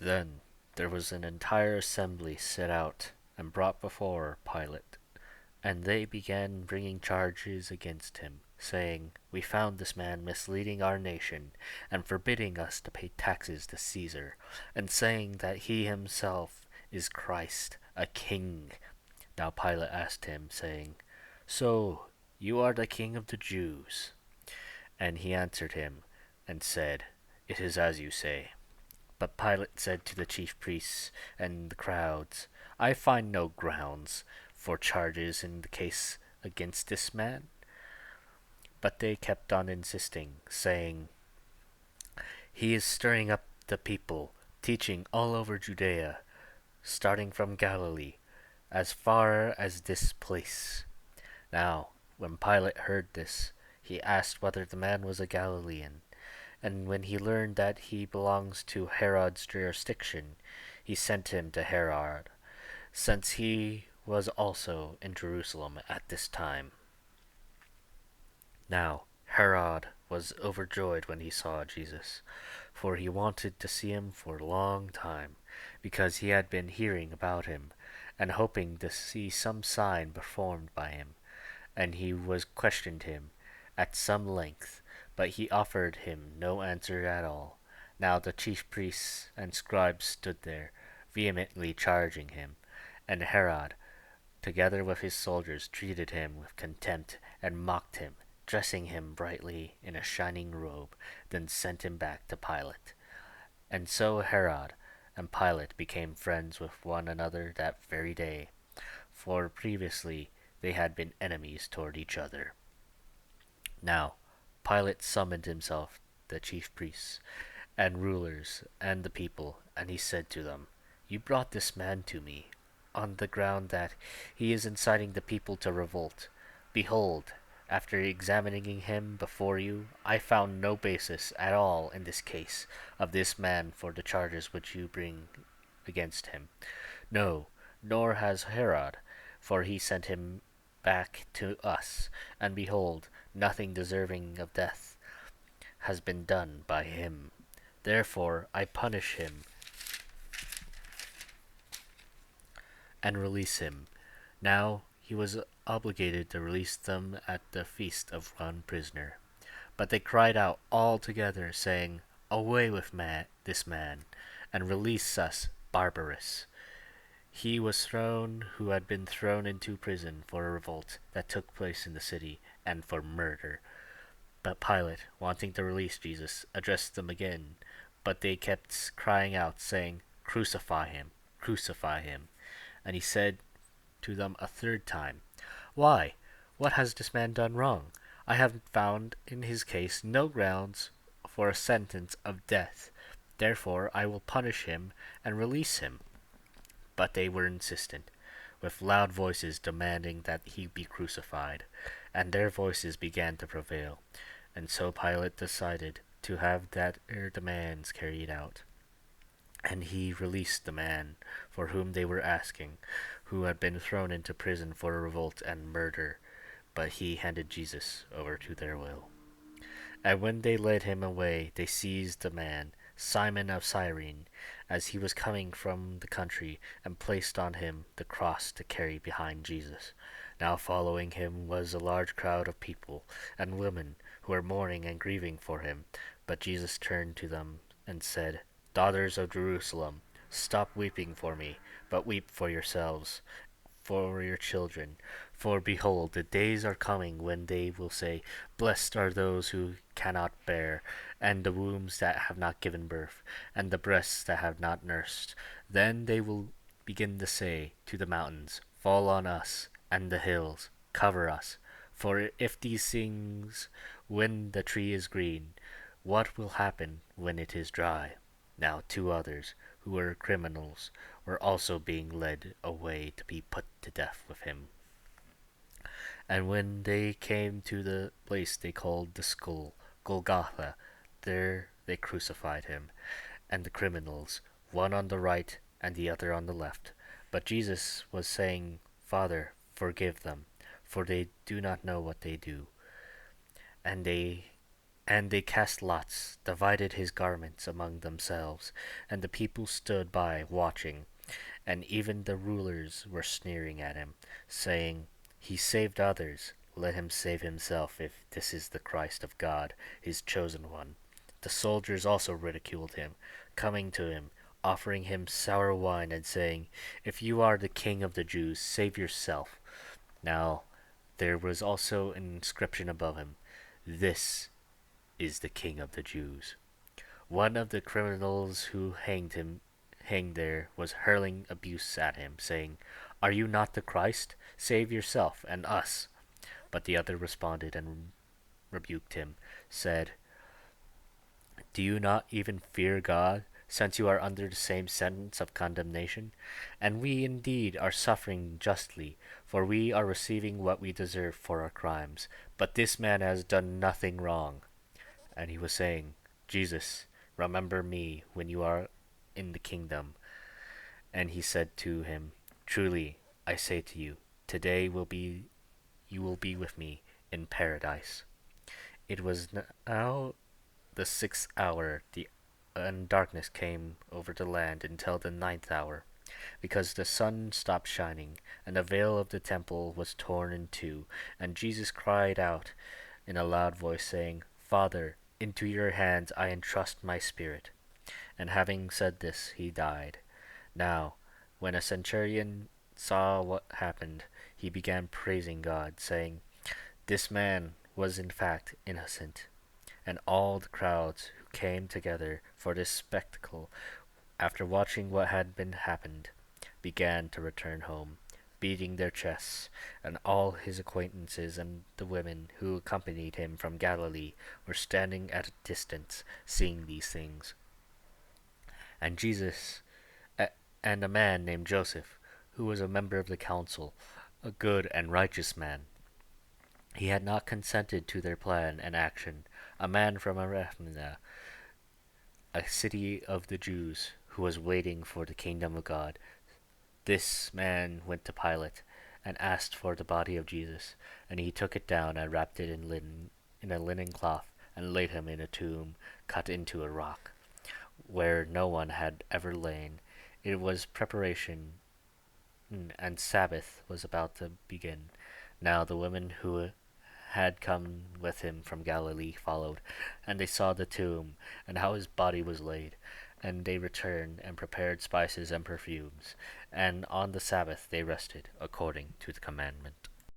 Then there was an entire assembly set out and brought before Pilate, and they began bringing charges against him, saying, "We found this man misleading our nation, and forbidding us to pay taxes to Caesar, and saying that he himself is Christ, a king." Now Pilate asked him, saying, "So you are the king of the Jews?" And he answered him, and said, "It is as you say." But Pilate said to the chief priests and the crowds, "I find no grounds for charges in the case against this man." But they kept on insisting, saying, "He is stirring up the people, teaching all over Judea, starting from Galilee, as far as this place." Now, when Pilate heard this, he asked whether the man was a Galilean. And when he learned that he belongs to Herod's jurisdiction, he sent him to Herod, since he was also in Jerusalem at this time. Now Herod was overjoyed when he saw Jesus, for he wanted to see him for a long time, because he had been hearing about him, and hoping to see some sign performed by him. And he was questioned him at some length, but he offered him no answer at all. Now the chief priests and scribes stood there, vehemently charging him, and Herod, together with his soldiers, treated him with contempt and mocked him, dressing him brightly in a shining robe, then sent him back to Pilate. And so Herod and Pilate became friends with one another that very day, for previously they had been enemies toward each other. Now Pilate summoned himself the chief priests and rulers and the people, and he said to them, "You brought this man to me on the ground that he is inciting the people to revolt. Behold, after examining him before you, I found no basis at all in this case of this man for the charges which you bring against him. No, nor has Herod, for he sent him back to us, and behold, nothing deserving of death has been done by him. Therefore I punish him and release him." Now he was obligated to release them at the feast of one prisoner. But they cried out all together, saying, "Away with this man, and release us, Barabbas." He was thrown who had been thrown into prison for a revolt that took place in the city, and for murder. But Pilate, wanting to release Jesus, addressed them again, but they kept crying out, saying, "Crucify him, crucify him." And he said to them a third time, "Why, what has this man done wrong? I have found in his case no grounds for a sentence of death. Therefore I will punish him and release him." But they were insistent, with loud voices demanding that he be crucified, and their voices began to prevail, and so Pilate decided to have their demands carried out. And he released the man for whom they were asking, who had been thrown into prison for a revolt and murder, but he handed Jesus over to their will. And when they led him away, they seized the man, Simon of Cyrene, as he was coming from the country, and placed on him the cross to carry behind Jesus. Now following him was a large crowd of people and women who were mourning and grieving for him. But Jesus turned to them and said, "Daughters of Jerusalem, stop weeping for me, but weep for yourselves, for your children. For behold, the days are coming when they will say, 'Blessed are those who cannot bear, and the wombs that have not given birth, and the breasts that have not nursed.' Then they will begin to say to the mountains, 'Fall on us,' and the hills, 'Cover us.' For if these things when the tree is green, what will happen when it is dry?" Now 2 others, who were criminals, were also being led away to be put to death with him. And when they came to the place they called the skull, Golgotha, there they crucified him, and the criminals, one on the right and the other on the left. But Jesus was saying, "Father, forgive them, for they do not know what they do." And they And they cast lots, divided his garments among themselves, and the people stood by watching. And even the rulers were sneering at him, saying, He saved others, let him save himself if this is the Christ of God, his chosen one. The soldiers also ridiculed him, coming to him, offering him sour wine, and saying, If you are the king of the Jews, save yourself. Now there was also an inscription above him, This is the king of the Jews. One of the criminals who hanged there was hurling abuse at him, saying, Are you not the Christ? Save yourself and us. But the other responded and rebuked him, said, Do you not even fear God, since you are under the same sentence of condemnation? And we indeed are suffering justly, for we are receiving what we deserve for our crimes. But this man has done nothing wrong. And he was saying, Jesus, remember me when you are in the kingdom. And he said to him, Truly, I say to you, today you will be with me in paradise. It was now the 6th hour, and darkness came over the land until the 9th hour, because the sun stopped shining, and the veil of the temple was torn in two. And Jesus cried out in a loud voice, saying, Father, into your hands I entrust my spirit. And having said this, he died. Now, when a centurion saw what happened, he began praising God, saying, This man was in fact innocent. And all the crowds who came together for this spectacle, after watching what had been happened, began to return home, beating their chests. And all his acquaintances and the women who accompanied him from Galilee were standing at a distance, seeing these things. And Jesus and a man named Joseph, who was a member of the council, a good and righteous man. He had not consented to their plan and action, a man from Arimathea, a city of the Jews, who was waiting for the kingdom of God. This man went to Pilate and asked for the body of Jesus, and he took it down and wrapped it in a linen cloth, and laid him in a tomb cut into a rock, where no one had ever lain. It was preparation, and Sabbath was about to begin. Now the women who had come with him from Galilee followed, and they saw the tomb, and how his body was laid. And they returned and prepared spices and perfumes, and on the Sabbath they rested, according to the commandment.